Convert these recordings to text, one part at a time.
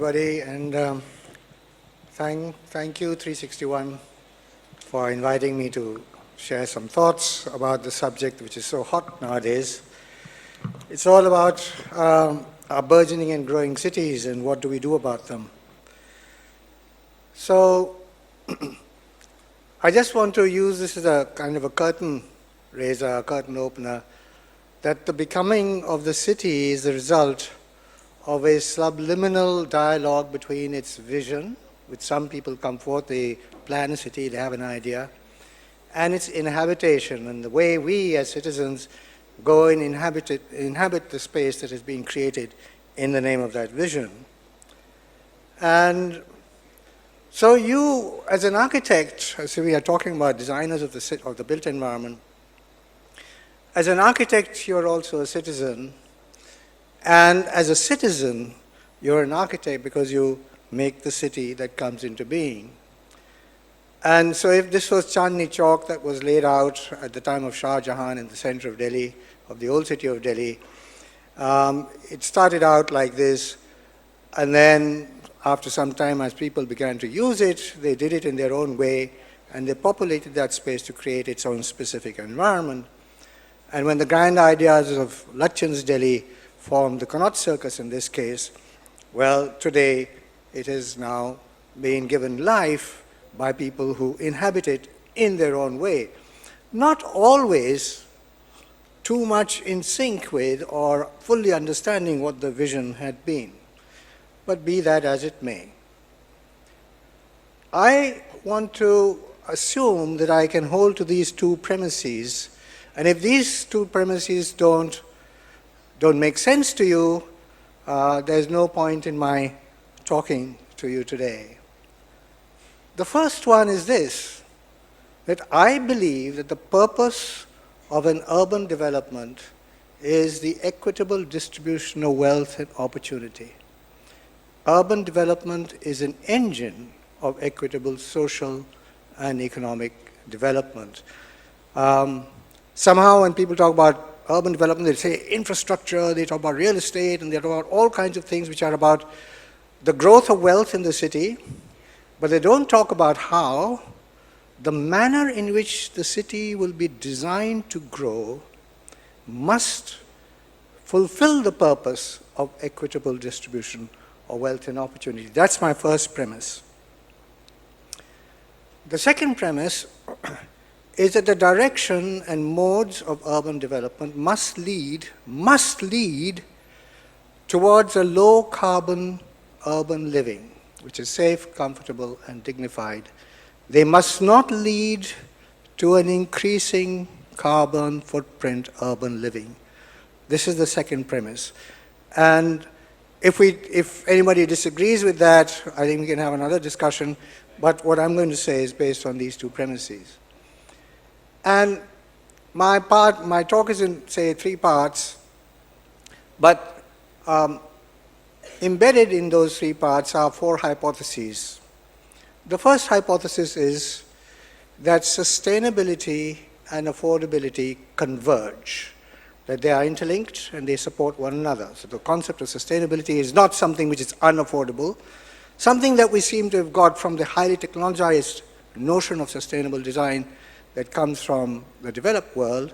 Everybody, and thank you 361 for inviting me to share some thoughts about the subject which is so hot nowadays. It's all about our burgeoning and growing cities and what do we do about them. So I just want to use this as a kind of a curtain raiser, a curtain opener, that the becoming of the city is the result of a subliminal dialogue between its vision, which some people come forth, they plan a city, they have an idea, and its inhabitation, and the way we as citizens go and inhabit the space that is being created in the name of that vision. And so you, as an architect, as we are talking about designers of the built environment, as an architect, you're also a citizen. And as a citizen, you're an architect because you make the city that comes into being. And so if this was Chandni Chowk that was laid out at the time of Shah Jahan in the center of Delhi, of the old city of Delhi, it started out like this, and then after some time as people began to use it, they did it in their own way, and they populated that space to create its own specific environment. And when the grand ideas of Lachan's Delhi formed the Connaught Circus in this case, well, today it is now being given life by people who inhabit it in their own way. Not always too much in sync with or fully understanding what the vision had been, but be that as it may. I want to assume that I can hold to these two premises, and if these two premises don't make sense to you, there's no point in my talking to you today. The first one is this, that I believe that the purpose of an urban development is the equitable distribution of wealth and opportunity. Urban development is an engine of equitable social and economic development. Somehow when people talk about urban development, they say infrastructure, they talk about real estate, and they talk about all kinds of things which are about the growth of wealth in the city, but they don't talk about how the manner in which the city will be designed to grow must fulfill the purpose of equitable distribution of wealth and opportunity. That's my first premise. The second premise is that the direction and modes of urban development must lead towards a low-carbon urban living, which is safe, comfortable, and dignified. They must not lead to an increasing carbon footprint urban living. This is the second premise. And if anybody disagrees with that, I think we can have another discussion, but what I'm going to say is based on these two premises. And my talk is in, say, 3 parts, but embedded in those 3 parts are 4 hypotheses. The first hypothesis is that sustainability and affordability converge, that they are interlinked and they support one another. So the concept of sustainability is not something which is unaffordable, something that we seem to have got from the highly technologized notion of sustainable design that comes from the developed world.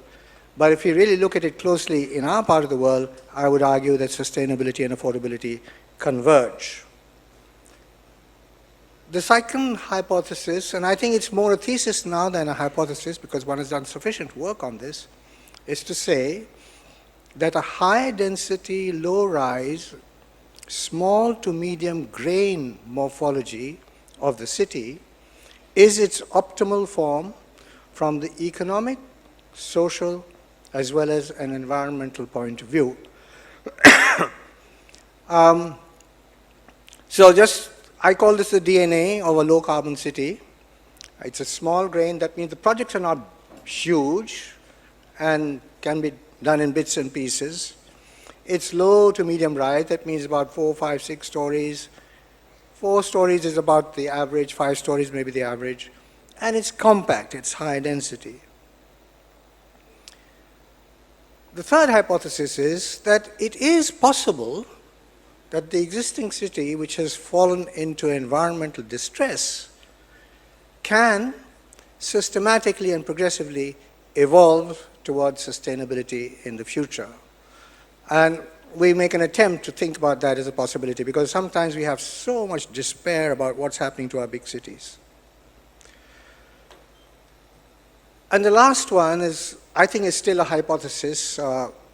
But if you really look at it closely in our part of the world, I would argue that sustainability and affordability converge. The second hypothesis, and I think it's more a thesis now than a hypothesis because one has done sufficient work on this, is to say that a high density, low rise, small to medium grain morphology of the city is its optimal form from the economic, social, as well as an environmental point of view. I call this the DNA of a low-carbon city. It's a small grain. That means the projects are not huge and can be done in bits and pieces. It's low to medium rise. That means about 4, 5, 6 stories. 4 stories is about the average. 5 stories maybe the average. And it's compact, it's high density. The third hypothesis is that it is possible that the existing city, which has fallen into environmental distress, can systematically and progressively evolve towards sustainability in the future. And we make an attempt to think about that as a possibility, because sometimes we have so much despair about what's happening to our big cities. And the last one is, I think, is still a hypothesis,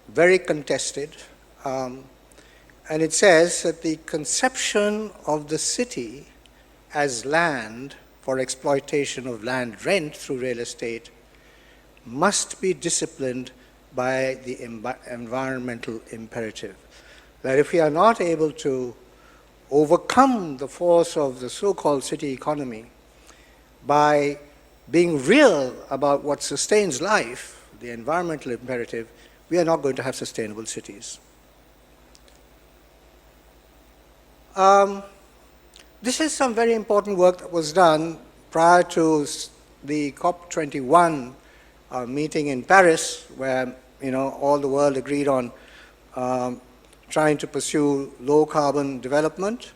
very contested. And it says that the conception of the city as land for exploitation of land rent through real estate must be disciplined by the environmental imperative. That if we are not able to overcome the force of the so-called city economy by being real about what sustains life, the environmental imperative, we are not going to have sustainable cities. This is some very important work that was done prior to the COP21 meeting in Paris, where all the world agreed on trying to pursue low carbon development.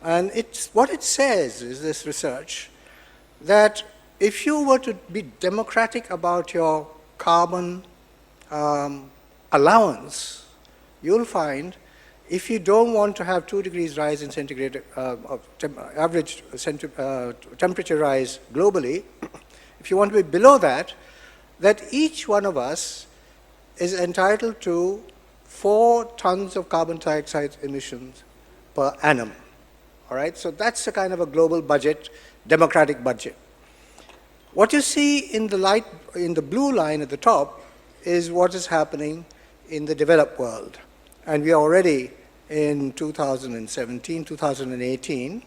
And what it says is, this research, that if you were to be democratic about your carbon allowance, you'll find if you don't want to have 2 degrees rise in centigrade, average temperature rise globally, if you want to be below that, that each one of us is entitled to 4 tons of carbon dioxide emissions per annum. All right, so that's a kind of a global budget, democratic budget. What you see in the blue line at the top is what is happening in the developed world. And we are already in 2017, 2018.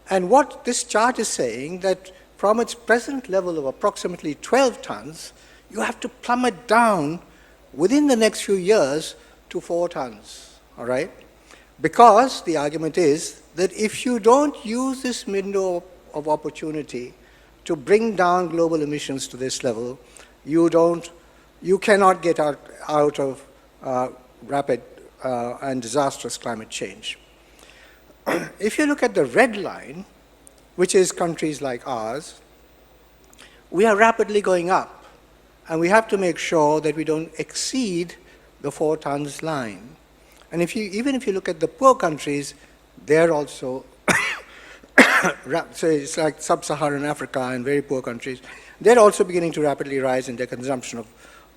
And what this chart is saying, that from its present level of approximately 12 tons, you have to plummet down within the next few years to 4 tons, all right? Because the argument is that if you don't use this window of opportunity to bring down global emissions to this level, you cannot get out of rapid and disastrous climate change. If you look at the red line, which is countries like ours, we are rapidly going up. And we have to make sure that we don't exceed the 4 tons line. And even if you look at the poor countries, they're also, so it's like sub-Saharan Africa and very poor countries, they're also beginning to rapidly rise in their consumption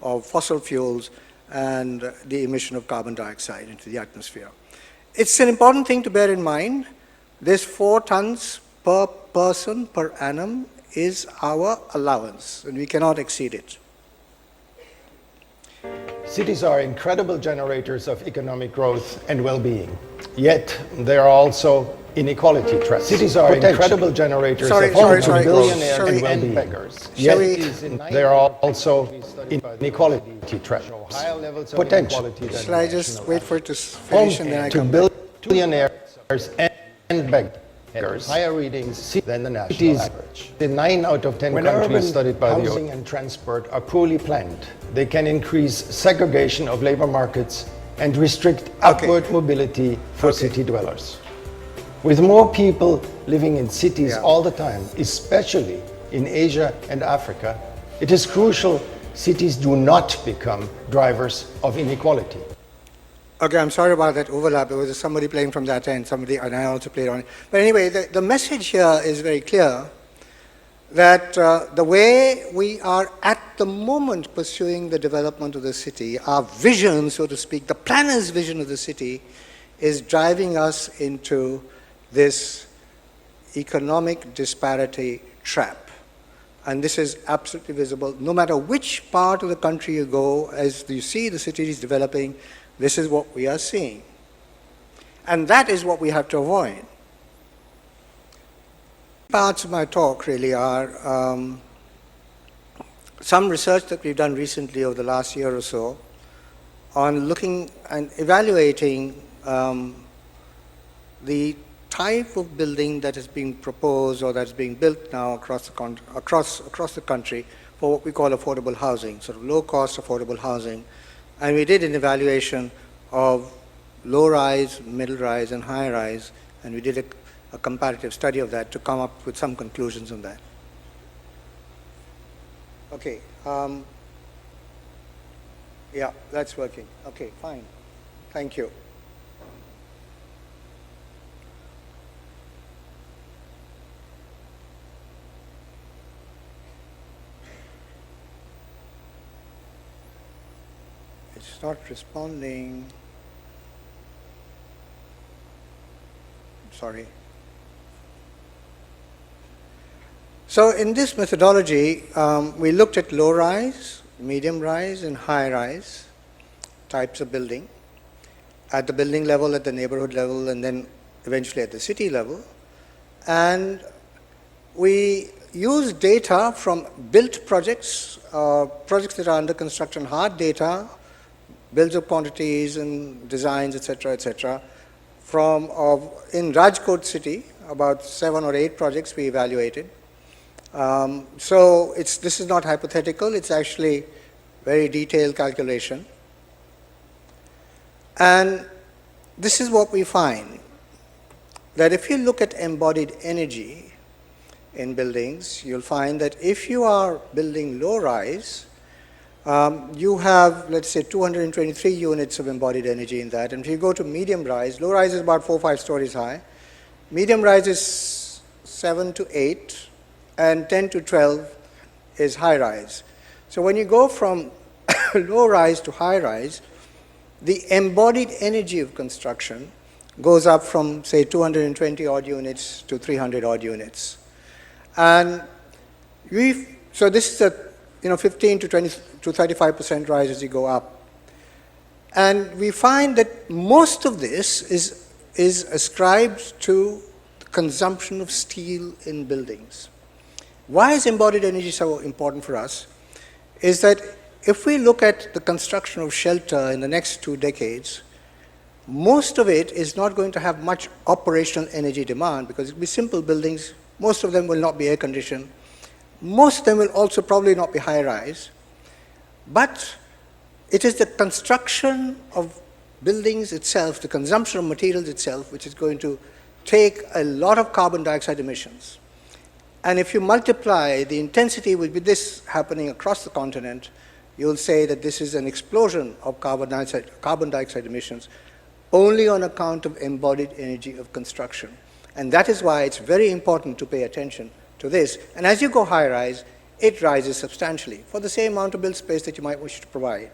of fossil fuels and the emission of carbon dioxide into the atmosphere. It's an important thing to bear in mind. This 4 tons per person per annum is our allowance, and we cannot exceed it. Cities are incredible generators of economic growth and well-being. Yet, they are also inequality traps. Cities are incredible generators of billionaires and well-being. Beggars. Yet, they are also inequality traps. Potential. Shall I just wait for it to finish and then I come back? Billionaires and beggars. Higher readings than the national average. In 9 out of 10 countries studied by the housing and transport are poorly planned, they can increase segregation of labor markets and restrict upward mobility for city dwellers. With more people living in cities all the time, especially in Asia and Africa, it is crucial cities do not become drivers of inequality. Okay, I'm sorry about that overlap. There was somebody playing from that end, and I also played on it. But anyway, the message here is very clear, that the way we are at the moment pursuing the development of the city, our vision, so to speak, the planner's vision of the city, is driving us into this economic disparity trap. And this is absolutely visible. No matter which part of the country you go, as you see the city is developing, this is what we are seeing. And that is what we have to avoid. Parts of my talk really are some research that we've done recently over the last year or so on looking and evaluating the type of building that is being proposed or that's being built now across the country for what we call affordable housing, sort of low-cost affordable housing. And we did an evaluation of low-rise, middle-rise, and high-rise, and we did a comparative study of that to come up with some conclusions on that. Okay. Yeah, that's working. Okay, fine. Thank you. It's not responding. Sorry. So in this methodology, we looked at low-rise, medium-rise, and high-rise types of building at the building level, at the neighborhood level, and then eventually at the city level. And we used data from built projects, projects that are under construction, hard data, bills of quantities and designs, etc., from in Rajkot city, about 7 or 8 projects we evaluated. So this is not hypothetical, it's actually very detailed calculation. And this is what we find, that if you look at embodied energy in buildings, you'll find that if you are building low-rise, you have, let's say, 223 units of embodied energy in that. And if you go to medium-rise, low-rise is about 4 or 5 stories high. Medium-rise is 7 to 8, and 10 to 12 is high-rise. So when you go from low-rise to high-rise, the embodied energy of construction goes up from, say, 220 odd units to 300 odd units. And so this is a 15 to 20 to 35% rise as you go up. And we find that most of this is ascribed to the consumption of steel in buildings. Why is embodied energy so important for us? Is that if we look at the construction of shelter in the next 2 decades, most of it is not going to have much operational energy demand because it will be simple buildings. Most of them will not be air conditioned. Most of them will also probably not be high rise. But it is the construction of buildings itself, the consumption of materials itself, which is going to take a lot of carbon dioxide emissions. And if you multiply the intensity with this happening across the continent, you'll say that this is an explosion of carbon dioxide emissions only on account of embodied energy of construction. And that is why it's very important to pay attention to this. And as you go high-rise, it rises substantially for the same amount of build space that you might wish to provide.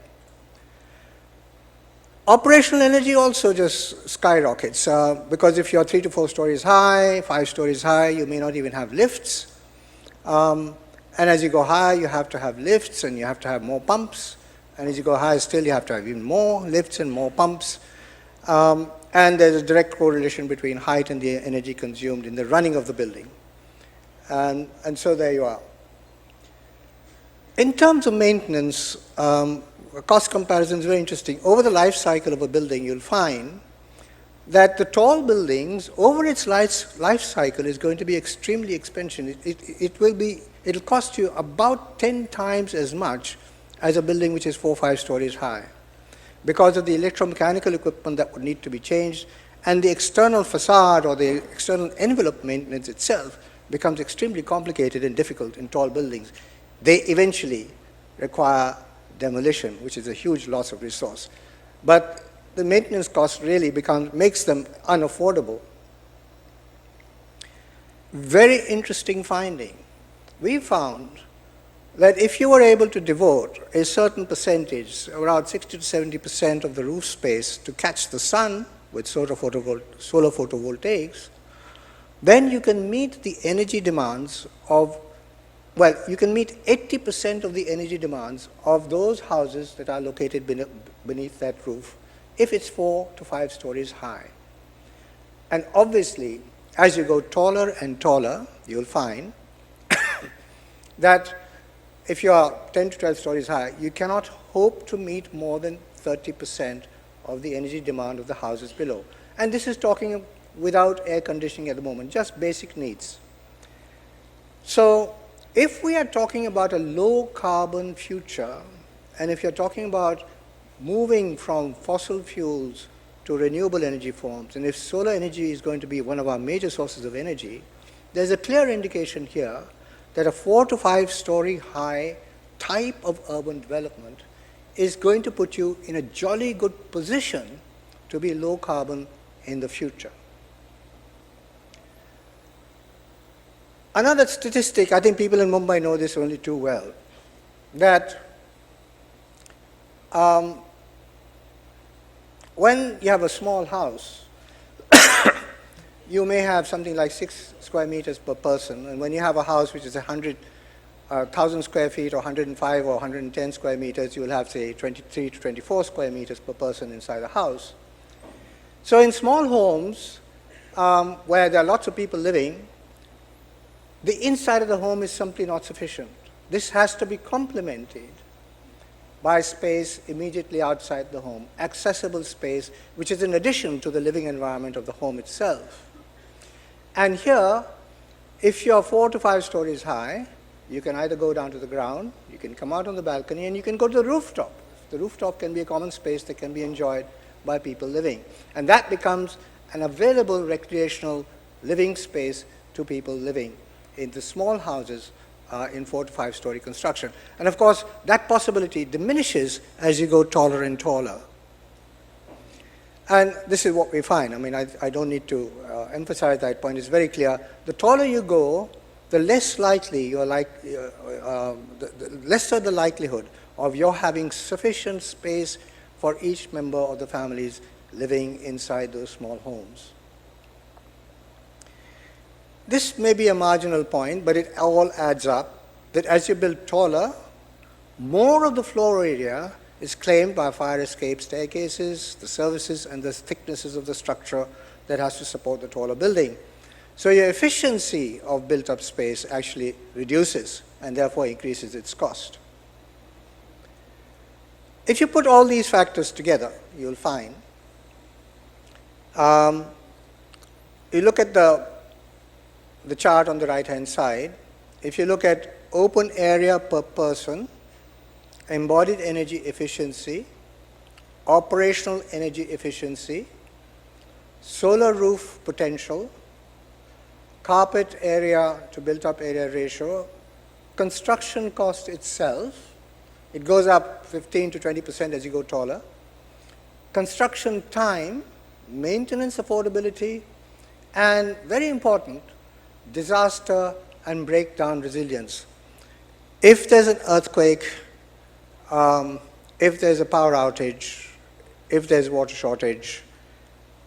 Operational energy also just skyrockets because if you're 3 to 4 stories high, 5 stories high, you may not even have lifts. And as you go high, you have to have lifts and you have to have more pumps. And as you go higher still, you have to have even more lifts and more pumps. And there's a direct correlation between height and the energy consumed in the running of the building. And so there you are. In terms of maintenance, cost comparison is very interesting. Over the life cycle of a building, you'll find that the tall buildings, over its life cycle, is going to be extremely expensive. It'll cost you about 10 times as much as a building which is 4 or 5 stories high, because of the electromechanical equipment that would need to be changed, and the external facade or the external envelope maintenance itself becomes extremely complicated and difficult in tall buildings. They eventually require demolition, which is a huge loss of resource. But the maintenance cost really makes them unaffordable. Very interesting finding. We found that if you were able to devote a certain percentage, around 60 to 70% of the roof space to catch the sun with solar photovoltaics, then you can meet the energy demands of, well, you can meet 80% of the energy demands of those houses that are located beneath that roof if it's 4 to 5 stories high. And obviously, as you go taller and taller, you'll find that if you are 10 to 12 stories high, you cannot hope to meet more than 30% of the energy demand of the houses below. And this is talking without air conditioning at the moment, just basic needs. So if we are talking about a low carbon future, and if you're talking about moving from fossil fuels to renewable energy forms, and if solar energy is going to be one of our major sources of energy, there's a clear indication here that a 4 to 5 story high type of urban development is going to put you in a jolly good position to be low carbon in the future. Another statistic, I think people in Mumbai know this only too well, that when you have a small house, you may have something like 6 square meters per person, and when you have a house which is 1,000 square feet or 105 or 110 square meters, you will have, say, 23 to 24 square meters per person inside the house. So in small homes, where there are lots of people living, the inside of the home is simply not sufficient. This has to be complemented by space immediately outside the home, accessible space, which is in addition to the living environment of the home itself. And here, if you're 4 to 5 stories high, you can either go down to the ground, you can come out on the balcony, and you can go to the rooftop. The rooftop can be a common space that can be enjoyed by people living. And that becomes an available recreational living space to people living in the small houses in 4 to 5 story construction. And of course, that possibility diminishes as you go taller and taller. And this is what we find. I mean, I don't need to emphasize that point. It's very clear. The taller you go, the less likely you're the lesser the likelihood of your having sufficient space for each member of the families living inside those small homes. This may be a marginal point, but it all adds up that as you build taller, more of the floor area is claimed by fire escape staircases, the services, and the thicknesses of the structure that has to support the taller building. So your efficiency of built-up space actually reduces and therefore increases its cost. If you put all these factors together, you'll find, you look at the chart on the right-hand side. If you look at open area per person, embodied energy efficiency, operational energy efficiency, solar roof potential, carpet area to built-up area ratio, construction cost itself, it goes up 15 to 20% as you go taller, construction time, maintenance affordability, and very important, disaster and breakdown resilience. If there's an earthquake, if there's a power outage, if there's water shortage,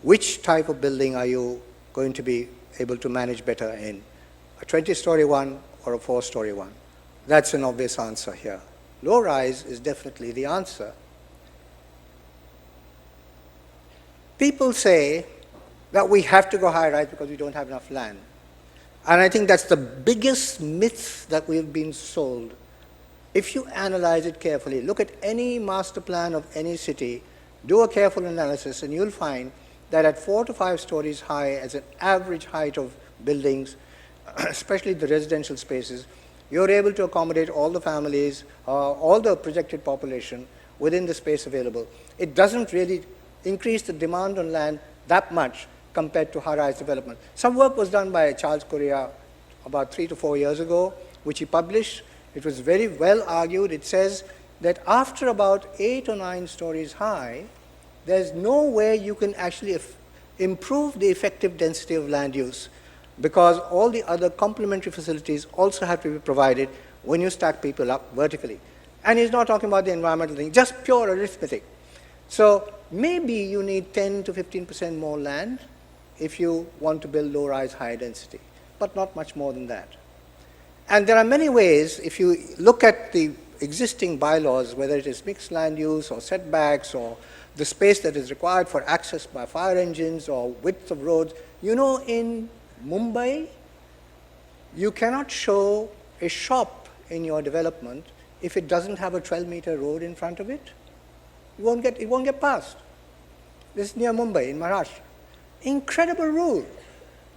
which type of building are you going to be able to manage better in? A 20-story one or a 4-story one? That's an obvious answer here. Low rise is definitely the answer. People say that we have to go high rise because we don't have enough land. And I think that's the biggest myth that we've been sold. If you analyze it carefully, look at any master plan of any city, do a careful analysis, and you'll find that at 4 to 5 stories high as an average height of buildings, especially the residential spaces, you're able to accommodate all the families, all the projected population within the space available. It doesn't really increase the demand on land that much compared to high-rise development. Some work was done by Charles Correa about 3 to 4 years ago, which he published. It was very well argued. It says that after about 8 or 9 stories high, there's no way you can actually improve the effective density of land use, because all the other complementary facilities also have to be provided when you stack people up vertically. And he's not talking about the environmental thing, just pure arithmetic. So maybe you need 10 to 15% more land if you want to build low-rise, high-density, but not much more than that. And there are many ways, if you look at the existing bylaws, whether it is mixed land use or setbacks or the space that is required for access by fire engines or width of roads. You know, in Mumbai, you cannot show a shop in your development if it doesn't have a 12-meter road in front of it. It won't get passed. This is near Mumbai, in Maharashtra. Incredible rule.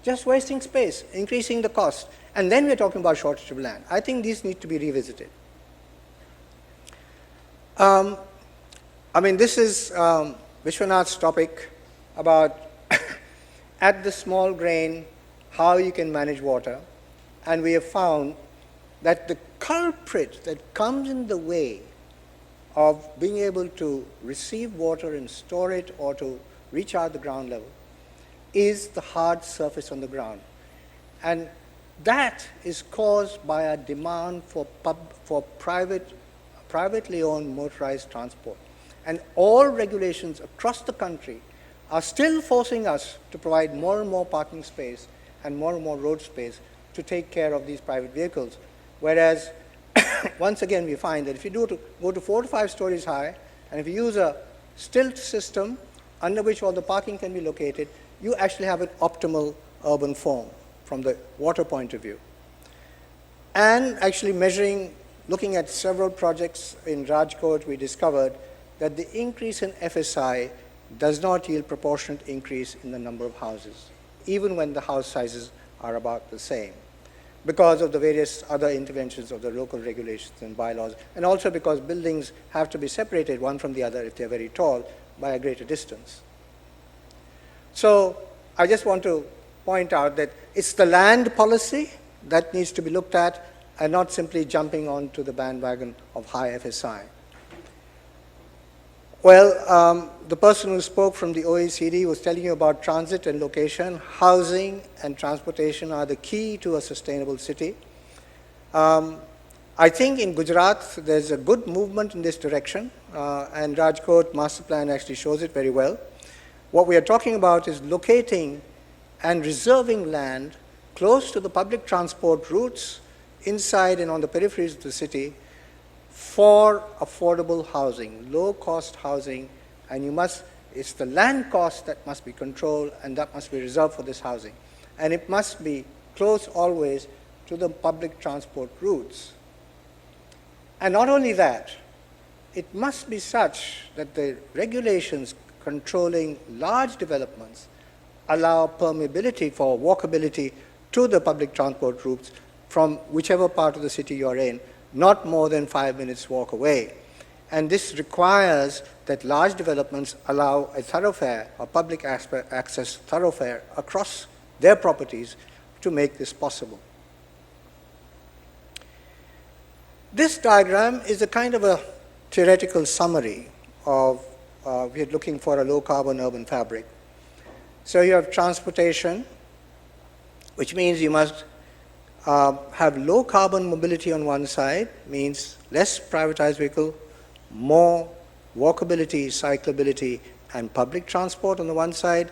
Just wasting space, increasing the cost. And then we're talking about shortage of land. I think these need to be revisited. I mean, this is Vishwanath's topic. about at the small grain how you can manage water, and we have found that the culprit that comes in the way of being able to receive water and store it or to reach out the ground level is the hard surface on the ground. And that is caused by a demand for privately owned motorized transport. And all regulations across the country are still forcing us to provide more and more parking space and more road space to take care of these private vehicles. Whereas, once again, we find that if you go to 4 to 5 stories high, and if you use a stilt system under which all the parking can be located, you actually have an optimal urban form from the water point of view. And actually looking at several projects in Rajkot, we discovered that the increase in FSI does not yield proportionate increase in the number of houses, even when the house sizes are about the same, because of the various other interventions of the local regulations and bylaws, and also because buildings have to be separated one from the other if they're very tall by a greater distance. So I just want to point out that it's the land policy that needs to be looked at and not simply jumping onto the bandwagon of high FSI. Well, the person who spoke from the OECD was telling you about transit and location. Housing and transportation are the key to a sustainable city. I think in Gujarat there's a good movement in this direction, and Rajkot master plan actually shows it very well. What we are talking about is locating and reserving land close to the public transport routes inside and on the peripheries of the city for affordable housing, low-cost housing, and it's the land cost that must be controlled and that must be reserved for this housing. And it must be close always to the public transport routes. And not only that, it must be such that the regulations controlling large developments allow permeability for walkability to the public transport routes from whichever part of the city you're in, not more than 5 minutes walk away. And this requires that large developments allow a thoroughfare, a public access thoroughfare across their properties to make this possible. This diagram is a kind of a theoretical summary of, we are looking for a low carbon urban fabric. So you have transportation, which means you must have low carbon mobility on one side, means less privatized vehicle, more walkability, cyclability, and public transport on the one side.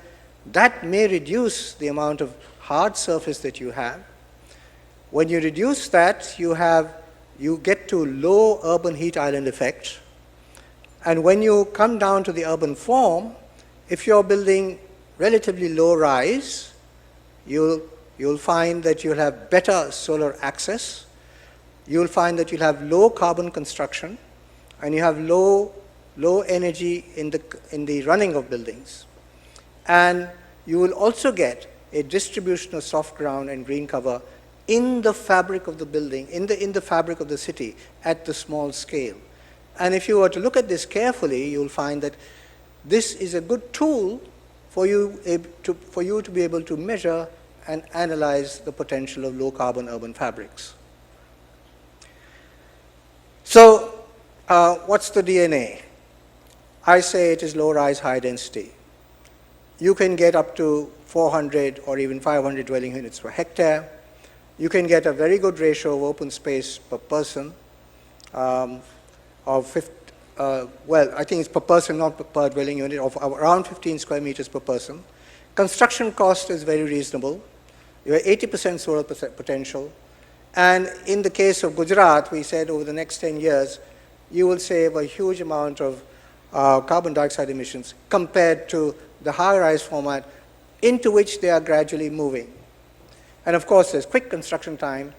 That may reduce the amount of hard surface that you have. When you reduce that, you get to low urban heat island effect. And when you come down to the urban form, if you're building relatively low rise, you'll find that you'll have better solar access. You'll find that you'll have low carbon construction, and you have low energy in the running of buildings. And you will also get a distribution of soft ground and green cover in the fabric of the building, in the fabric of the city at the small scale. And if you were to look at this carefully, you'll find that this is a good tool for you to be able to measure and analyze the potential of low carbon urban fabrics. So what's the DNA? I say it is low rise, high density. You can get up to 400 or even 500 dwelling units per hectare. You can get a very good ratio of open space per person I think it's per person, not per dwelling unit, of around 15 square meters per person. Construction cost is very reasonable. You have 80% solar potential. And in the case of Gujarat, we said over the next 10 years, you will save a huge amount of carbon dioxide emissions compared to the high-rise format into which they are gradually moving. And of course, there's quick construction time.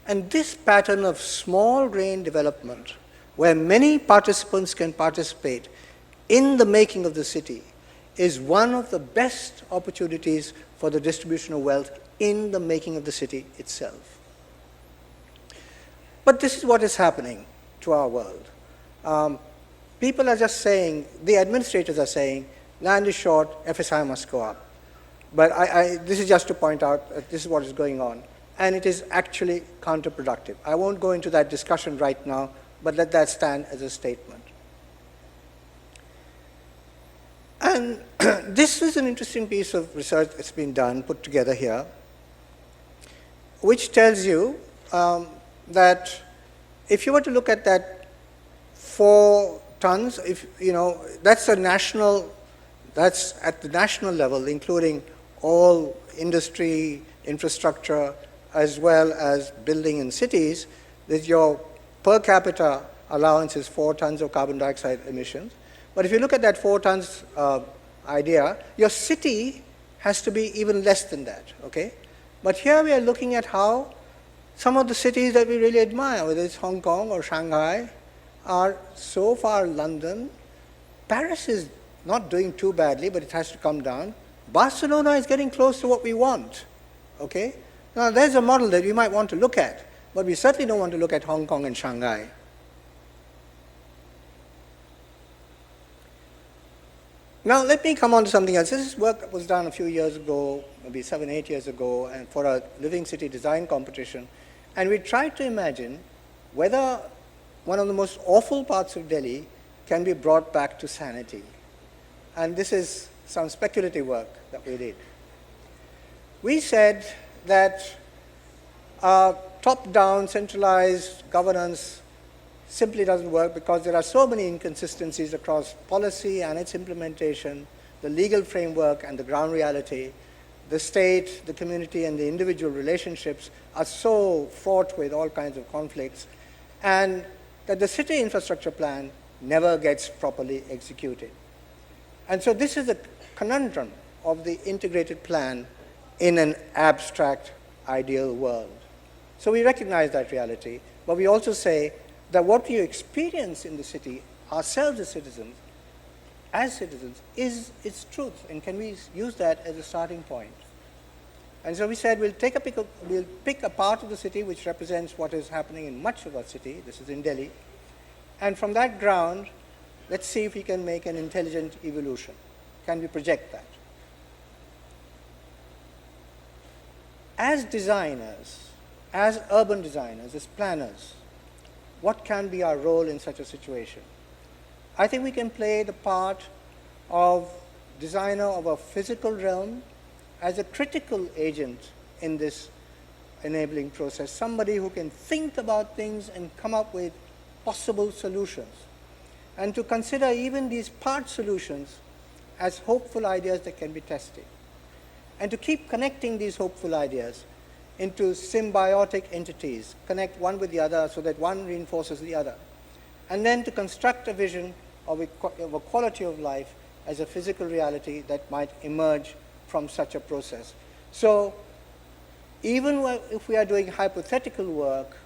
And this pattern of small grain development, where many participants can participate in the making of the city, is one of the best opportunities for the distribution of wealth in the making of the city itself. But this is what is happening to our world. People are just saying, the administrators are saying, land is short, FSI must go up. But this is just to point out that this is what is going on. And it is actually counterproductive. I won't go into that discussion right now, but let that stand as a statement. And this is an interesting piece of research that's been done, put together here, which tells you that if you were to look at that 4 tons, that's a national, that's at the national level, including all industry, infrastructure, as well as building in cities, that your per capita allowance is 4 tons of carbon dioxide emissions. But if you look at that 4 tons idea, your city has to be even less than that, okay? But here we are looking at how some of the cities that we really admire, whether it's Hong Kong or Shanghai, are so far London. Paris is not doing too badly, but it has to come down. Barcelona is getting close to what we want, okay? Now, there's a model that we might want to look at, but we certainly don't want to look at Hong Kong and Shanghai. Now, let me come on to something else. This work was done a few years ago, maybe 7, 8 years ago, and for a living city design competition. And we tried to imagine whether one of the most awful parts of Delhi can be brought back to sanity. And this is some speculative work that we did. We said that top-down centralized governance simply doesn't work because there are so many inconsistencies across policy and its implementation, the legal framework and the ground reality. The state, the community, and the individual relationships are so fraught with all kinds of conflicts, and that the city infrastructure plan never gets properly executed. And so this is a conundrum of the integrated plan in an abstract, ideal world. So we recognize that reality, but we also say that what we experience in the city, ourselves as citizens, is its truth, and can we use that as a starting point? And so we said we'll pick a part of the city which represents what is happening in much of our city, this is in Delhi, and from that ground, let's see if we can make an intelligent evolution. Can we project that? As designers, as urban designers, as planners, what can be our role in such a situation? I think we can play the part of designer of a physical realm as a critical agent in this enabling process, somebody who can think about things and come up with possible solutions, and to consider even these part solutions as hopeful ideas that can be tested, and to keep connecting these hopeful ideas into symbiotic entities, connect one with the other so that one reinforces the other, and then to construct a vision of a quality of life as a physical reality that might emerge from such a process. So even if we are doing hypothetical work,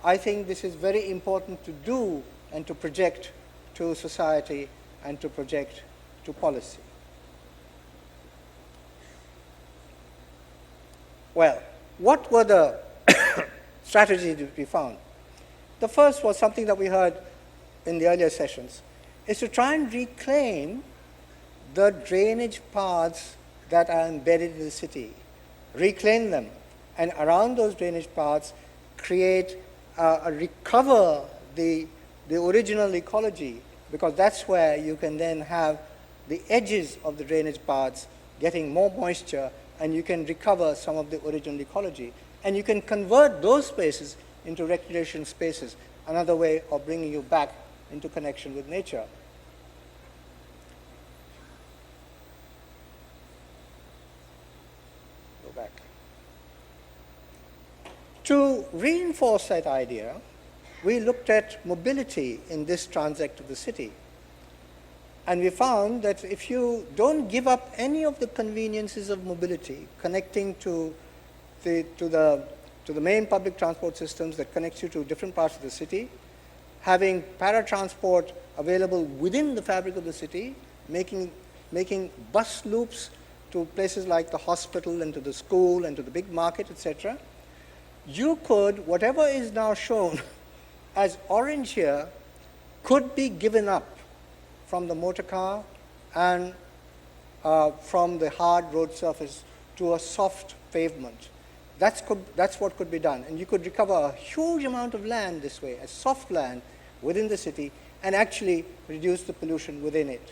I think this is very important to do and to project to society and to project to policy. Well, what were the strategies that we found? The first was something that we heard in the earlier sessions, is to try and reclaim the drainage paths that are embedded in the city, reclaim them, and around those drainage paths recover the original ecology, because that's where you can then have the edges of the drainage paths getting more moisture, and you can recover some of the original ecology. And you can convert those spaces into recreation spaces, another way of bringing you back into connection with nature. Go back. To reinforce that idea, we looked at mobility in this transect of the city. And we found that if you don't give up any of the conveniences of mobility, connecting to the main public transport systems that connects you to different parts of the city, having paratransport available within the fabric of the city, making bus loops to places like the hospital and to the school and to the big market, etc., you could, whatever is now shown as orange here, could be given up from the motor car and from the hard road surface to a soft pavement. That's what could be done. And you could recover a huge amount of land this way, as soft land within the city, and actually reduce the pollution within it.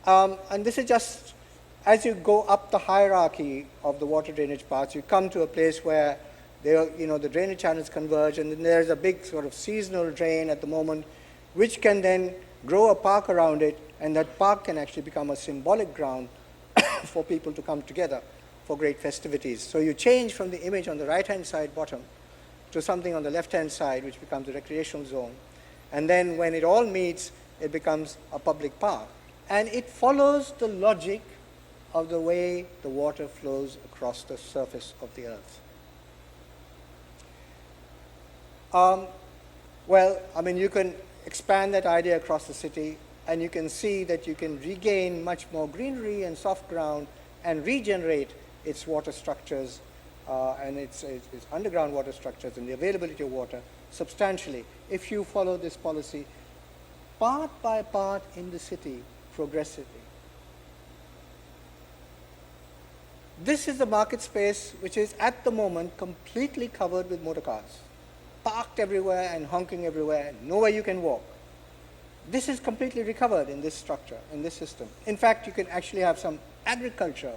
And this is just, as you go up the hierarchy of the water drainage paths, you come to a place where the drainage channels converge, and then there's a big sort of seasonal drain at the moment, which can then grow a park around it, and that park can actually become a symbolic ground for people to come together for great festivities. So you change from the image on the right-hand side bottom to something on the left-hand side, which becomes a recreational zone. And then when it all meets, it becomes a public park. And it follows the logic of the way the water flows across the surface of the earth. You can expand that idea across the city, and you can see that you can regain much more greenery and soft ground and regenerate its water structures and its underground water structures and the availability of water substantially if you follow this policy part by part in the city progressively. This is the market space which is at the moment completely covered with motor cars, parked everywhere and honking everywhere, nowhere you can walk. This is completely recovered in this structure, in this system. In fact, you can actually have some agriculture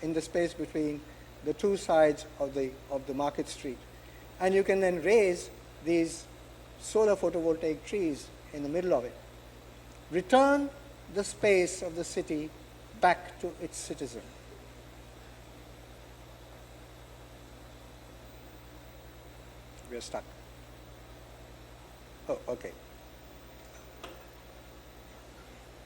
in the space between the two sides of the market street. And you can then raise these solar photovoltaic trees in the middle of it. Return the space of the city back to its citizen. We are stuck. Oh, okay.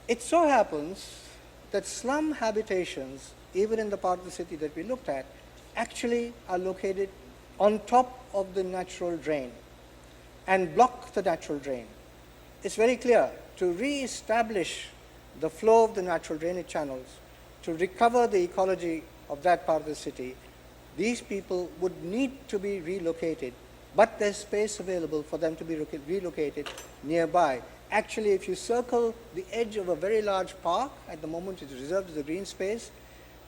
It so happens that slum habitations, even in the part of the city that we looked at, actually are located on top of the natural drain and block the natural drain. It's very clear, to re-establish the flow of the natural drainage channels, to recover the ecology of that part of the city, these people would need to be relocated, but there's space available for them to be relocated nearby. Actually, if you circle the edge of a very large park, at the moment it's reserved as a green space,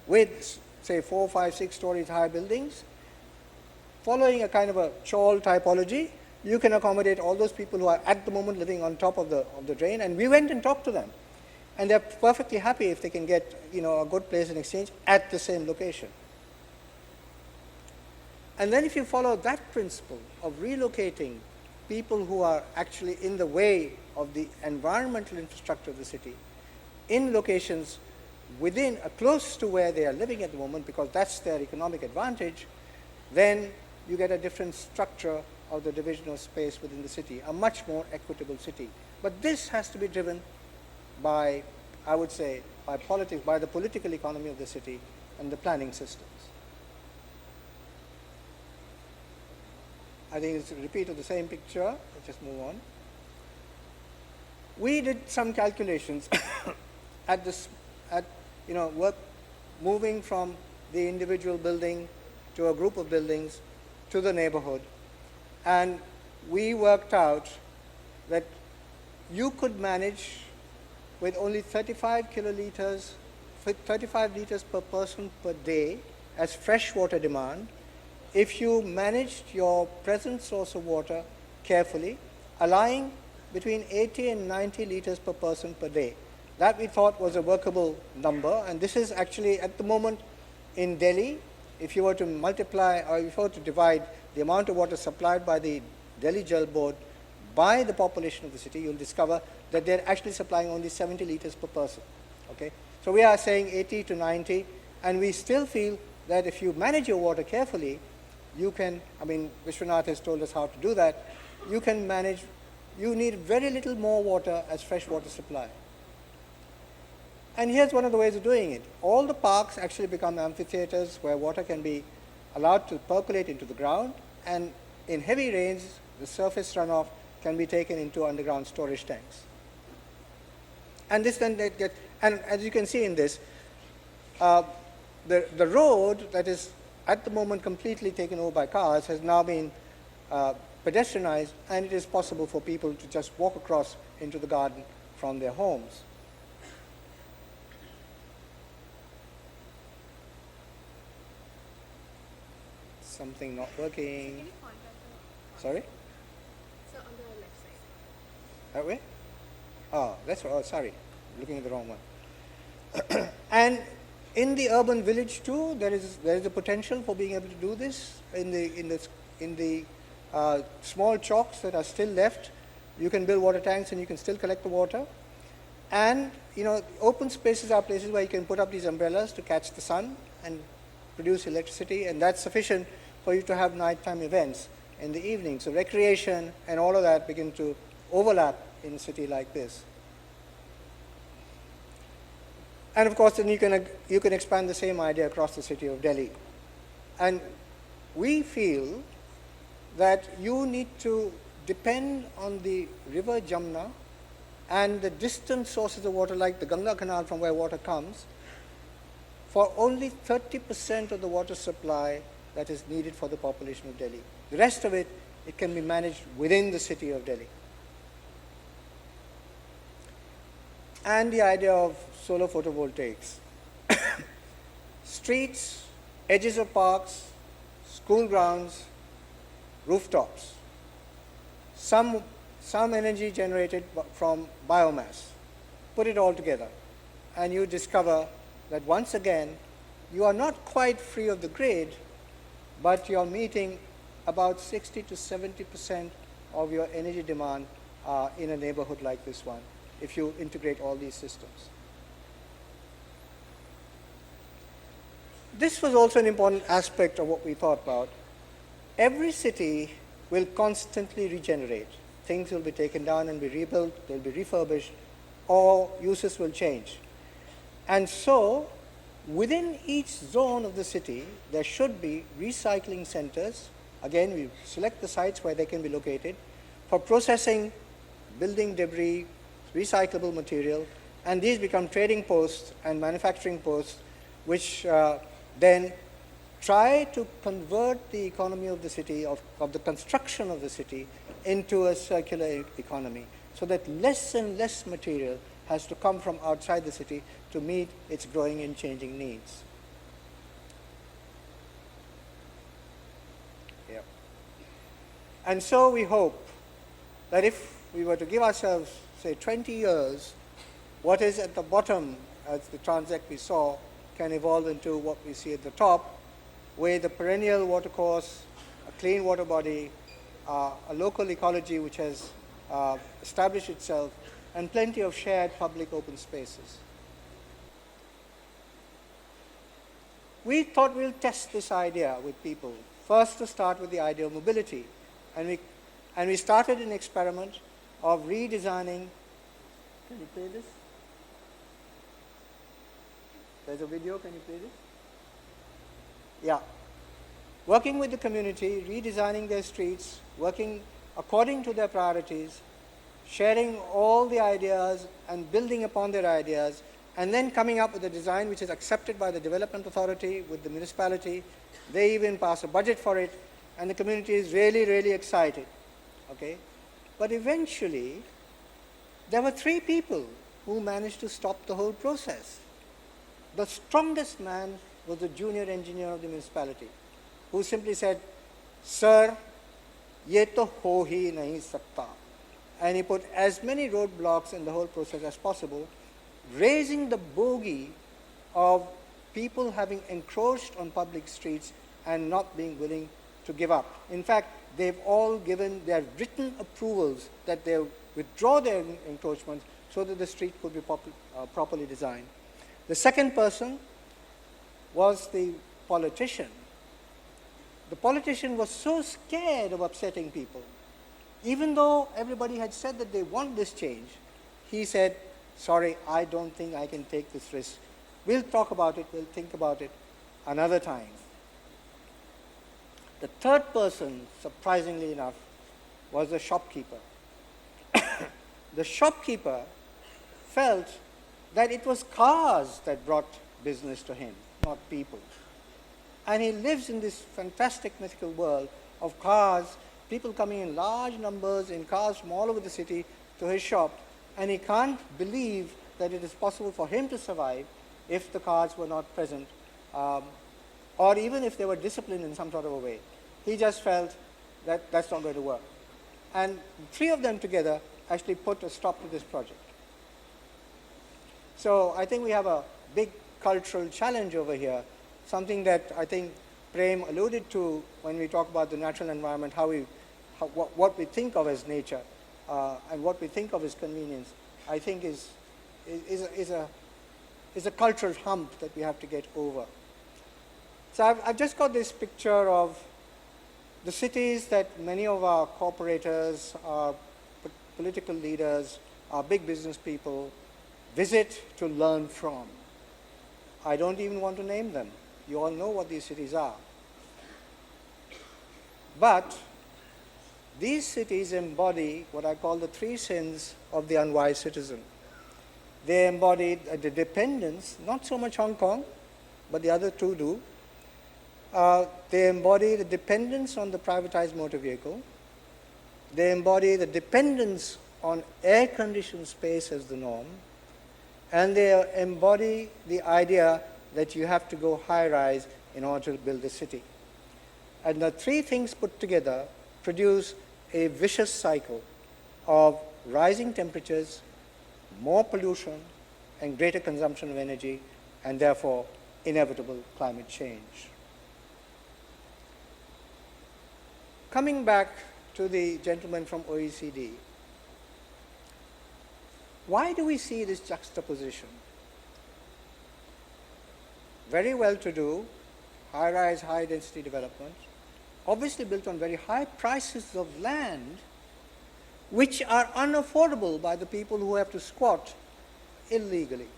with, say, 4, 5, 6 stories high buildings, following a kind of a chawl typology, you can accommodate all those people who are at the moment living on top of the drain. And we went and talked to them. And they're perfectly happy if they can get a good place in exchange at the same location. And then if you follow that principle of relocating people who are actually in the way of the environmental infrastructure of the city in locations within, close to where they are living at the moment, because that's their economic advantage, then you get a different structure of the division of space within the city, a much more equitable city. But this has to be driven by, I would say, by politics, by the political economy of the city and the planning systems. I think it's a repeat of the same picture. Let's just move on. We did some calculations moving from the individual building to a group of buildings to the neighborhood. And we worked out that you could manage with only 35 kiloliters, 35 liters per person per day as fresh water demand, if you managed your present source of water carefully, allowing between 80 and 90 liters per person per day. That we thought was a workable number, and this is actually at the moment in Delhi. If you were to multiply, or if you were to divide the amount of water supplied by the Delhi Jal Board by the population of the city, you'll discover that they're actually supplying only 70 liters per person. Okay? So we are saying 80 to 90, and we still feel that if you manage your water carefully, you can, Vishwanath has told us how to do that, you can manage, you need very little more water as fresh water supply. And here's one of the ways of doing it. All the parks actually become amphitheaters where water can be allowed to percolate into the ground, and in heavy rains, the surface runoff can be taken into underground storage tanks. And this then gets, and as you can see in this, the road that is at the moment completely taken over by cars has now been pedestrianized, and it is possible for people to just walk across into the garden from their homes. something not working. Can you point at the Sorry? So on the left side. That way? Oh, that's right. Oh, sorry. Looking at the wrong one. And in the urban village too, there is a potential for being able to do this. In the small chalks that are still left, you can build water tanks and you can still collect the water. And open spaces are places where you can put up these umbrellas to catch the sun and produce electricity, and that's sufficient for you to have nighttime events in the evening. So recreation and all of that begin to overlap in a city like this. And of course, then you can expand the same idea across the city of Delhi. And we feel that you need to depend on the river Jamna and the distant sources of water like the Ganga Canal from where water comes for only 30% of the water supply that is needed for the population of Delhi. The rest of it can be managed within the city of Delhi. And the idea of solar photovoltaics. Streets, edges of parks, school grounds, rooftops. Some energy generated from biomass. Put it all together and you discover that once again you are not quite free of the grid, but you are meeting about 60 to 70% of your energy demand in a neighborhood like this one, if you integrate all these systems. This was also an important aspect of what we thought about. Every city will constantly regenerate. Things will be taken down and be rebuilt, they'll be refurbished, or uses will change. And so, within each zone of the city, there should be recycling centers. Again, we select the sites where they can be located for processing building debris, recyclable material, and these become trading posts and manufacturing posts, which then try to convert the economy of the city, of the construction of the city, into a circular economy, so that less and less material has to come from outside the city to meet its growing and changing needs. Yeah. And so we hope that if we were to give ourselves, say, 20 years, what is at the bottom, as the transect we saw, can evolve into what we see at the top, with a perennial watercourse, a clean water body, a local ecology which has established itself, and plenty of shared public open spaces. We thought we'll test this idea with people. First, to start with the idea of mobility. And we started an experiment of redesigning. Can you play this? There's a video, can you play this? Yeah. Working with the community, redesigning their streets, working according to their priorities, sharing all the ideas and building upon their ideas, and then coming up with a design which is accepted by the development authority with the municipality. They even pass a budget for it, and the community is really, really excited. Okay? But eventually, there were 3 people who managed to stop the whole process. The strongest man was the junior engineer of the municipality, who simply said, "Sir, ye to ho hi nahi sakta." And he put as many roadblocks in the whole process as possible, raising the bogey of people having encroached on public streets and not being willing to give up. In fact, they've all given their written approvals that they withdraw their encroachments so that the street could be properly designed. The second person was the politician. The politician was so scared of upsetting people. Even though everybody had said that they want this change, he said, "Sorry, I don't think I can take this risk. We'll talk about it, we'll think about it another time." The third person, surprisingly enough, was the shopkeeper. The shopkeeper felt that it was cars that brought business to him, not people. And he lives in this fantastic mythical world of cars, people coming in large numbers in cars from all over the city to his shop, and he can't believe that it is possible for him to survive if the cars were not present or even if they were disciplined in some sort of a way. He just felt that that's not going to work. And three of them together actually put a stop to this project. So I think we have a big cultural challenge over here, something that I think Prem alluded to when we talk about the natural environment, what we think of as nature and what we think of as convenience, I think is a cultural hump that we have to get over. So I've just got this picture of the cities that many of our corporators, our political leaders, our big business people visit to learn from. I don't even want to name them. You all know what these cities are. But these cities embody what I call the three sins of the unwise citizen. They embody the dependence, not so much Hong Kong, but the other two do. They embody the dependence on the privatized motor vehicle. They embody the dependence on air-conditioned space as the norm. And they embody the idea that you have to go high-rise in order to build a city. And the three things put together produce a vicious cycle of rising temperatures, more pollution, and greater consumption of energy, and therefore inevitable climate change. Coming back to the gentleman from OECD, why do we see this juxtaposition? Very well-to-do, high-rise, high-density development, obviously built on very high prices of land, which are unaffordable by the people who have to squat illegally.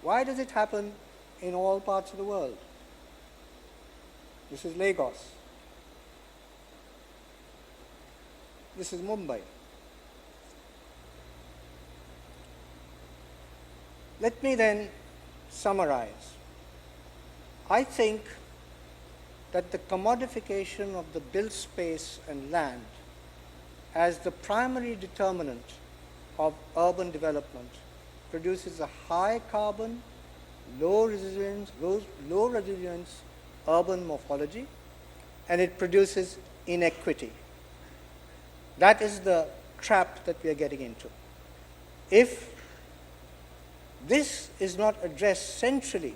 Why does it happen in all parts of the world? This is Lagos. This is Mumbai. Let me then summarize. I think that the commodification of the built space and land as the primary determinant of urban development produces a high carbon, low resilience urban morphology, and it produces inequity. That is the trap that we are getting into. If this is not addressed centrally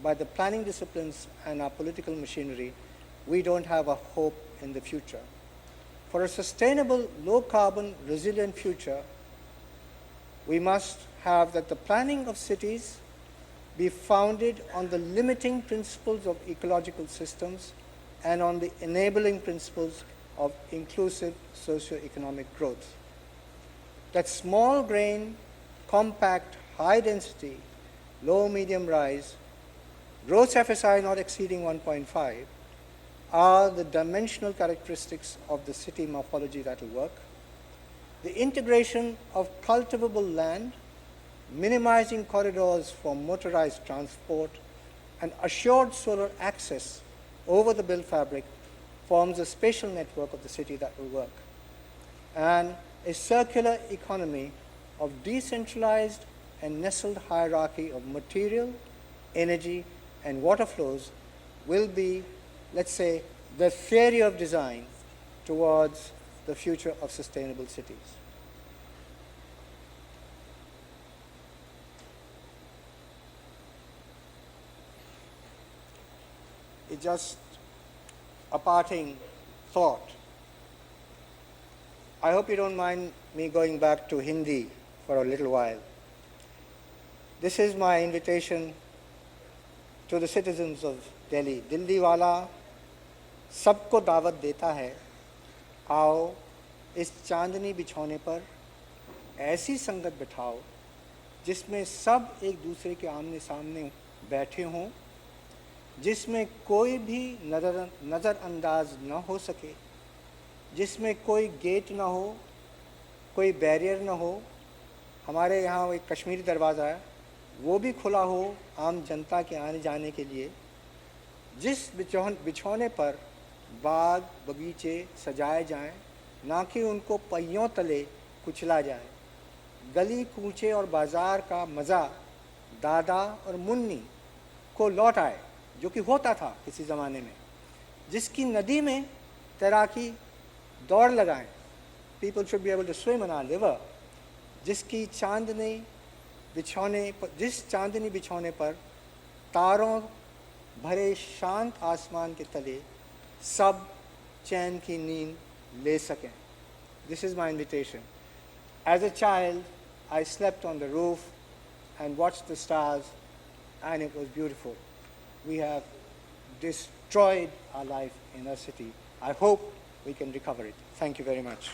by the planning disciplines and our political machinery, we don't have a hope in the future. For a sustainable, low-carbon, resilient future, we must have that the planning of cities be founded on the limiting principles of ecological systems and on the enabling principles of inclusive socio-economic growth. That small grain, compact, high density, low medium rise, gross FSI not exceeding 1.5 are the dimensional characteristics of the city morphology that will work. The integration of cultivable land, minimizing corridors for motorized transport, and assured solar access over the built fabric forms a spatial network of the city that will work. And a circular economy of decentralized and nestled hierarchy of material, energy, and water flows will be, let's say, the theory of design towards the future of sustainable cities. It's just a parting thought. I hope you don't mind me going back to Hindi for a little while. This is my invitation to the citizens of Delhi. Delhi वाला सबको दावत देता है, आओ इस चांदनी बिछौने पर ऐसी संगत बिठाओ जिसमें सब एक दूसरे के आमने सामने बैठे हों, जिसमें कोई भी नज़रअंदाज न हो सके, जिसमें कोई गेट न हो, कोई बैरियर न हो. हमारे यहाँ एक कश्मीरी दरवाज़ा है, वो भी खुला हो आम जनता के आने जाने के लिए. जिस बिछौने पर बाग बगीचे सजाए जाएं, ना कि उनको पहियों तले कुचला जाए. गली कूचे और बाज़ार का मज़ा दादा और मुन्नी को लौट आए. जो कि होता था किसी ज़माने में, जिसकी नदी में तैराकी दौड़ लगाएं, people should be able to swim in our river, जिसकी चांदनी बिछौने पर, जिस चांदनी बिछौने पर तारों भरे शांत आसमान के तले सब चैन की नींद ले सकें. This is my invitation. As a child, I slept on the roof and watched the stars, and it was beautiful. We have destroyed our life in our city. I hope we can recover it. Thank you very much.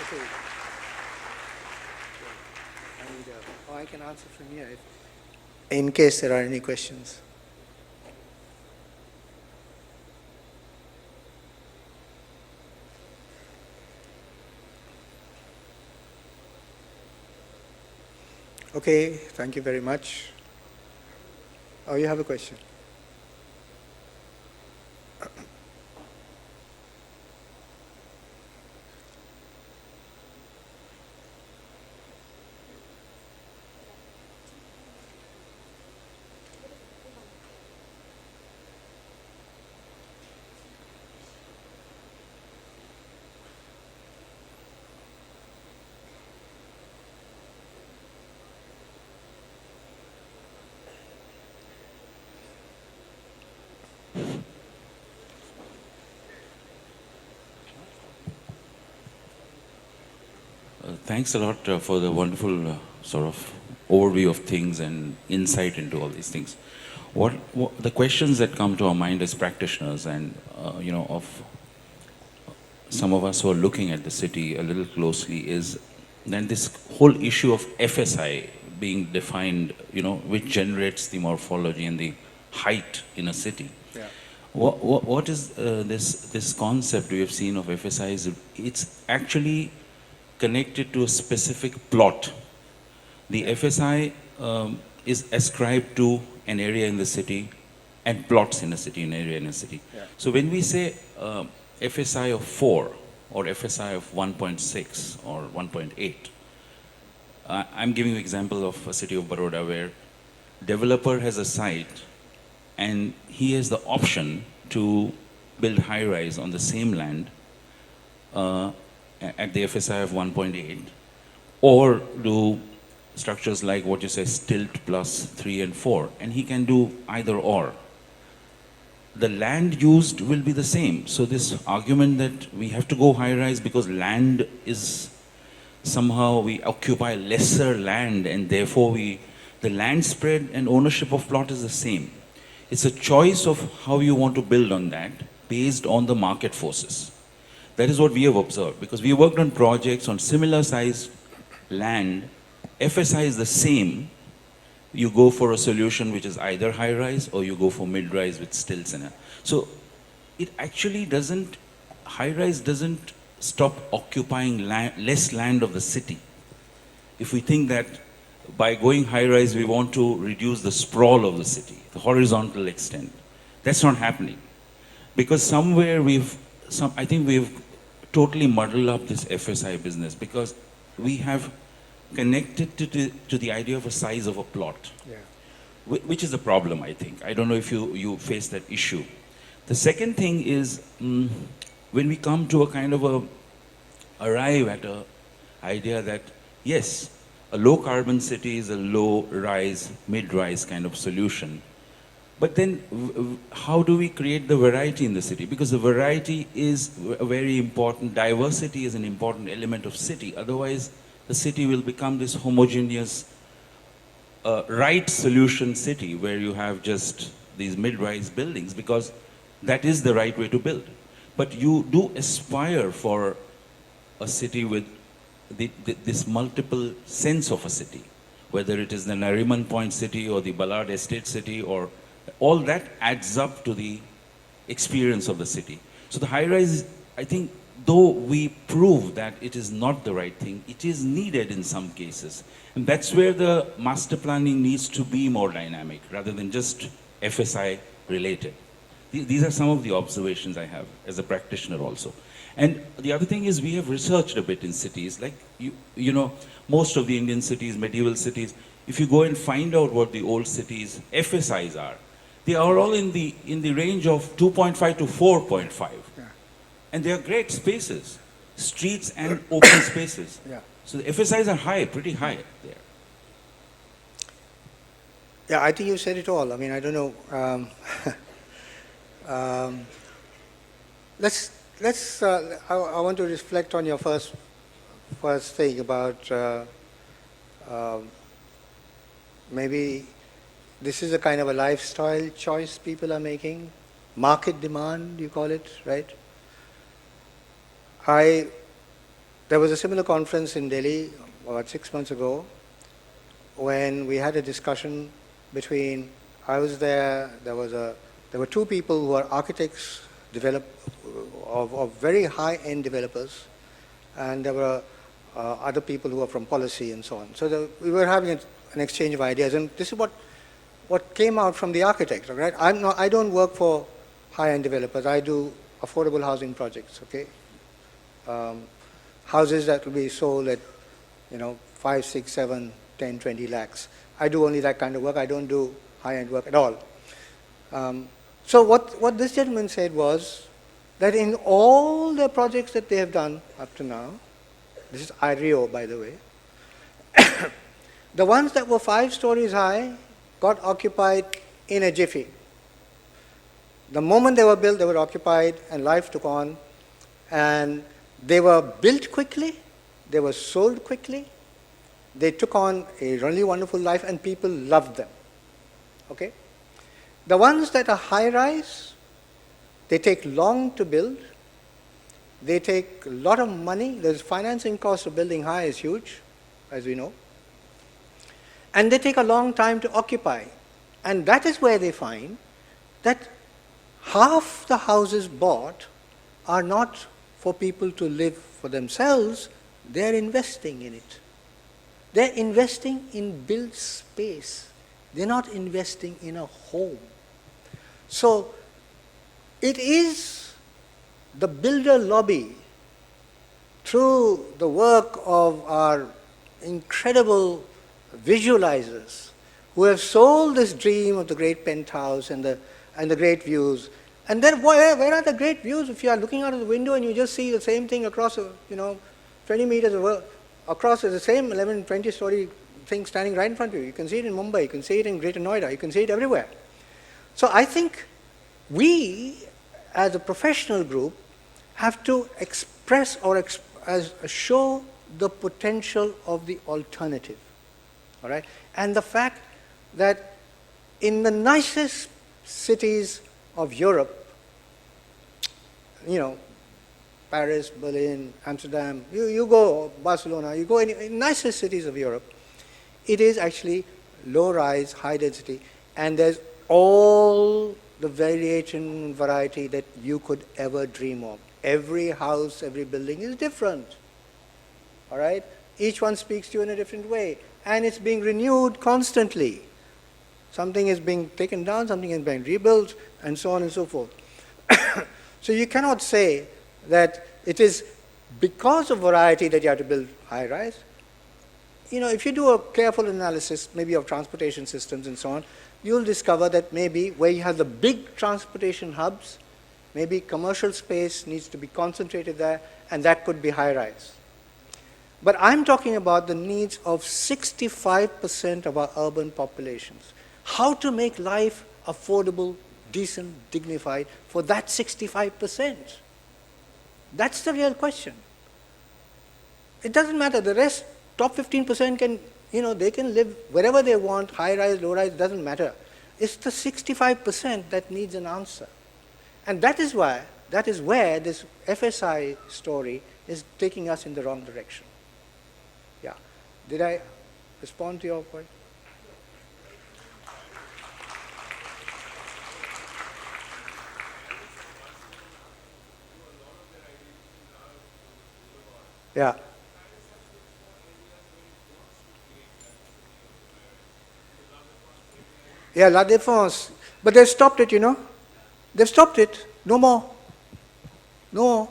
Okay. I can answer from here in case there are any questions. Okay, thank you very much. Oh, you have a question? Thanks a lot for the wonderful sort of overview of things and insight into all these things. What the questions that come to our mind as practitioners and of some of us who are looking at the city a little closely is then this whole issue of FSI being defined, which generates the morphology and the height in a city. Yeah. What is this concept we have seen of FSI? It's actually connected to a specific plot. The FSI is ascribed to an area in the city and plots in a city, an area in a city. Yeah. So when we say FSI of 4 or FSI of 1.6 or 1.8, I'm giving you an example of a city of Baroda where developer has a site and he has the option to build high-rise on the same land at the FSI of 1.8, or do structures like what you say, stilt plus 3 and 4, and he can do either or. The land used will be the same. So this argument that we have to go high-rise because land is somehow we occupy lesser land and therefore the land spread and ownership of plot is the same. It's a choice of how you want to build on that based on the market forces. That is what we have observed, because we worked on projects on similar size land. FSI is the same. You go for a solution which is either high-rise or you go for mid-rise with stilts in it. So it actually doesn't, high-rise doesn't stop occupying less land of the city. If we think that by going high-rise we want to reduce the sprawl of the city, the horizontal extent, that's not happening. Because somewhere I think we've totally muddled up this FSI business because we have connected to the idea of a size of a plot, which is a problem, I think. I don't know if you face that issue. The second thing is when we come to a kind of arrive at a idea that, yes, a low-carbon city is a low-rise, mid-rise kind of solution. But then how do we create the variety in the city? Because the variety is a very important, diversity is an important element of city. Otherwise, the city will become this homogeneous, right solution city where you have just these mid-rise buildings, because that is the right way to build. But you do aspire for a city with this multiple sense of a city, whether it is the Nariman Point city or the Ballard Estate city, or all that adds up to the experience of the city. So the high-rise, I think, though we prove that it is not the right thing, it is needed in some cases. And that's where the master planning needs to be more dynamic, rather than just FSI related. These are some of the observations I have as a practitioner also. And the other thing is we have researched a bit in cities, like, most of the Indian cities, medieval cities, if you go and find out what the old cities' FSIs are, they are all in the range of 2.5 to 4.5. Yeah. And they are great spaces, streets and open spaces. Yeah. So the FSIs are high, pretty high there. Yeah, I think you said it all. I mean, I don't know. I want to reflect on your first thing about maybe this is a kind of a lifestyle choice people are making, market demand, you call it, right? There was a similar conference in Delhi about 6 months ago when we had a discussion between, I was there, there were two people who are architects, of very high-end developers, and there were other people who are from policy and so on. So we were having an exchange of ideas, and this is what came out from the architects, right? I don't work for high-end developers. I do affordable housing projects, okay? Houses that will be sold at, 5, 6, 7, 10, 20 lakhs. I do only that kind of work. I don't do high-end work at all. So what this gentleman said was that in all the projects that they have done up to now, this is IREO, by the way, the ones that were 5 stories high got occupied in a jiffy. The moment they were built, they were occupied, and life took on. And they were built quickly, they were sold quickly, they took on a really wonderful life, and people loved them. Okay? The ones that are high-rise, they take long to build, they take a lot of money. The financing cost of building high is huge, as we know. And they take a long time to occupy. And that is where they find that half the houses bought are not for people to live for themselves, they're investing in it. They're investing in built space. They're not investing in a home. So it is the builder lobby, through the work of our incredible visualizers, who have sold this dream of the great penthouse and the great views. And then where are the great views if you are looking out of the window and you just see the same thing across, 20 meters across the same 11, 20-story thing standing right in front of you. You can see it in Mumbai, you can see it in Greater Noida, you can see it everywhere. So I think we, as a professional group, have to express or show the potential of the alternative. All right? And the fact that in the nicest cities of Europe, Paris, Berlin, Amsterdam, you go, Barcelona, you go in nicest cities of Europe, it is actually low-rise, high-density, and there's all the variation and variety that you could ever dream of. Every house, every building is different. All right? Each one speaks to you in a different way, and it's being renewed constantly. Something is being taken down, something is being rebuilt, and so on and so forth. So you cannot say that it is because of variety that you have to build high-rise. If you do a careful analysis, maybe of transportation systems and so on, you'll discover that maybe where you have the big transportation hubs, maybe commercial space needs to be concentrated there, and that could be high-rise. But I'm talking about the needs of 65% of our urban populations. How to make life affordable, decent, dignified for that 65%? That's the real question. It doesn't matter. The rest, top 15% can, they can live wherever they want, high-rise, low-rise, doesn't matter. It's the 65% that needs an answer. And that is where this FSI story is taking us in the wrong direction. Yeah. Did I respond to your point? Yeah. Yeah, La Défense. But they've stopped it, They've stopped it. No more. No more.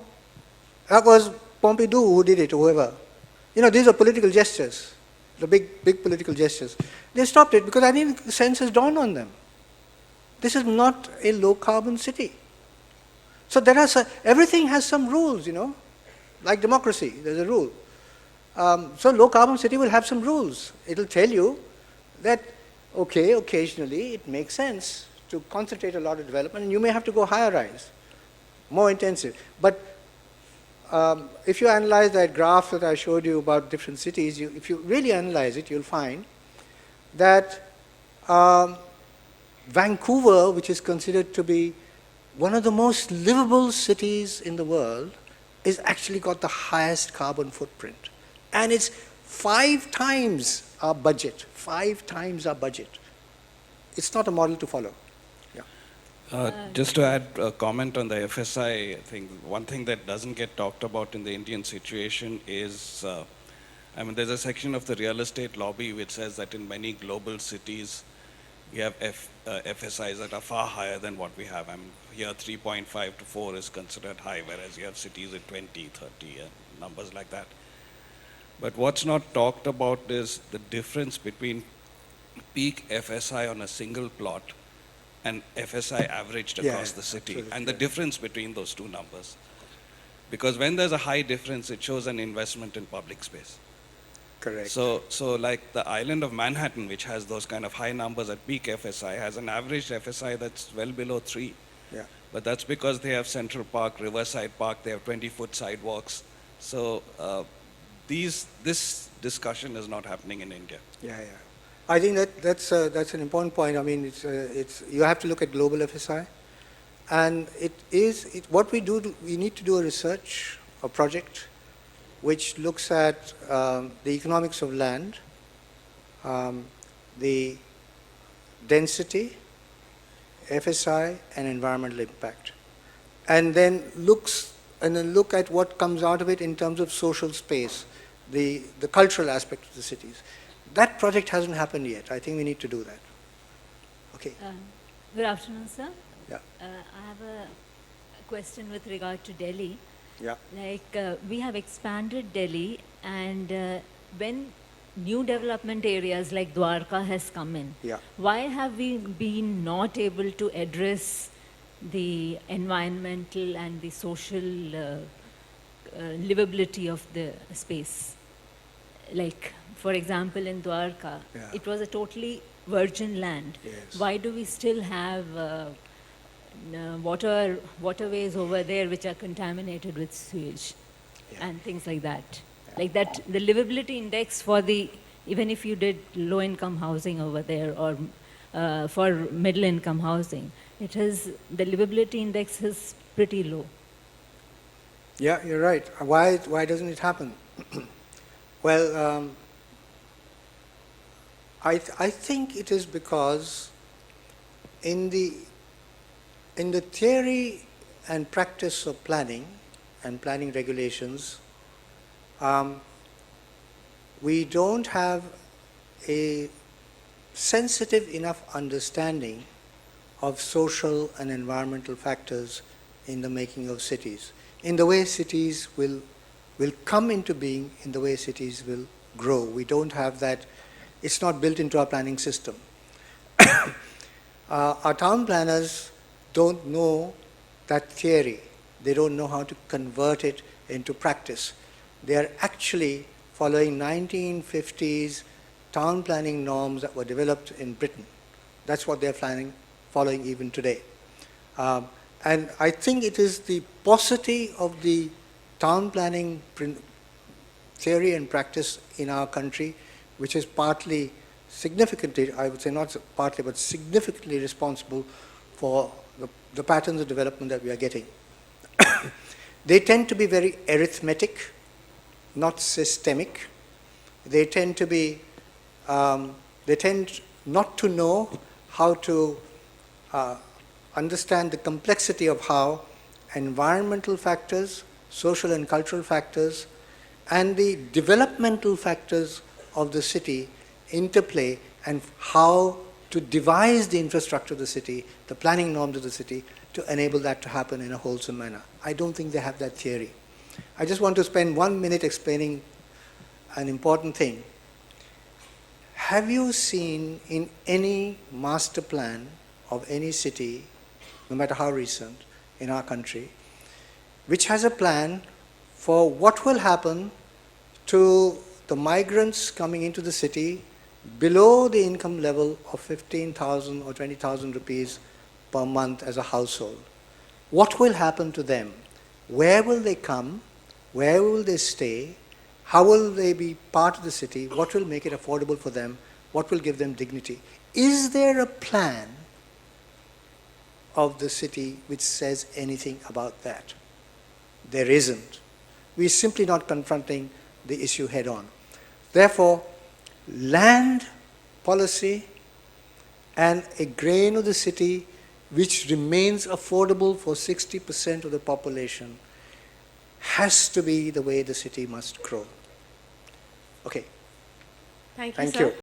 That was Pompidou who did it, or whoever. These are political gestures. the big political gestures. They stopped it because I think the sense has dawned on them. This is not a low-carbon city. So everything has some rules, like democracy, there's a rule. So low-carbon city will have some rules. It'll tell you that, okay, occasionally it makes sense to concentrate a lot of development, and you may have to go higher rise, more intensive. But if you analyze that graph that I showed you about different cities, if you really analyze it, you'll find that Vancouver, which is considered to be one of the most livable cities in the world, is actually got the highest carbon footprint. And it's 5 times our budget, 5 times our budget. It's not a model to follow. Just to add a comment on the FSI thing, one thing that doesn't get talked about in the Indian situation is, there's a section of the real estate lobby which says that in many global cities, we have FSIs that are far higher than what we have. Here 3.5 to 4 is considered high, whereas you have cities at 20, 30, and numbers like that. But what's not talked about is the difference between peak FSI on a single plot and FSI averaged across the city, absolutely. And the difference between those two numbers. Because when there's a high difference, it shows an investment in public space. Correct. So like the island of Manhattan, which has those kind of high numbers at peak FSI, has an average FSI that's well below 3. Yeah. But that's because they have Central Park, Riverside Park, they have 20-foot sidewalks. So this discussion is not happening in India. Yeah. I think that's an important point. You have to look at global FSI, and what we do. We need to do a project, which looks at the economics of land, the density, FSI, and environmental impact, and then look at what comes out of it in terms of social space, the cultural aspect of the cities. That project hasn't happened yet. I think we need to do that. Okay. Good afternoon, sir. Yeah. I have a question with regard to Delhi. Yeah. We have expanded Delhi, and when new development areas like Dwarka has come in, why have we been not able to address the environmental and the social livability of the space? Like, for example, in Dwarka, it was a totally virgin land. Yes. Why do we still have waterways over there which are contaminated with sewage and things like that? Like that, the livability index for even if you did low-income housing over there or for middle-income housing, the livability index is pretty low. Yeah, you're right. Why doesn't it happen? Well, I think it is because in the theory and practice of planning and planning regulations, we don't have a sensitive enough understanding of social and environmental factors in the making of cities, in the way cities will come into being, in the way cities will grow. We don't have that. It's not built into our planning system. Our town planners don't know that theory. They don't know how to convert it into practice. They are actually following 1950s town planning norms that were developed in Britain. That's what they're following even today. And I think it is the paucity of the town planning theory and practice in our country, which is partly, significantly, I would say not partly, but significantly responsible for the patterns of development that we are getting. They tend to be very arithmetic, not systemic. They tend not to know how to understand the complexity of how environmental factors, social and cultural factors, and the developmental factors of the city interplay, and how to devise the infrastructure of the city, the planning norms of the city, to enable that to happen in a wholesome manner. I don't think they have that theory. I just want to spend 1 minute explaining an important thing. have you seen in any master plan of any city, no matter how recent, in our country, which has a plan for what will happen to the migrants coming into the city below the income level of 15,000 or 20,000 rupees per month as a household? What will happen to them? Where will they come? Where will they stay? How will they be part of the city? What will make it affordable for them? What will give them dignity? Is there a plan of the city which says anything about that? There isn't. We're simply not confronting the issue head on. Therefore, land policy and a grain of the city which remains affordable for 60% of the population has to be the way the city must grow. Okay. Thank you, Thank sir. you.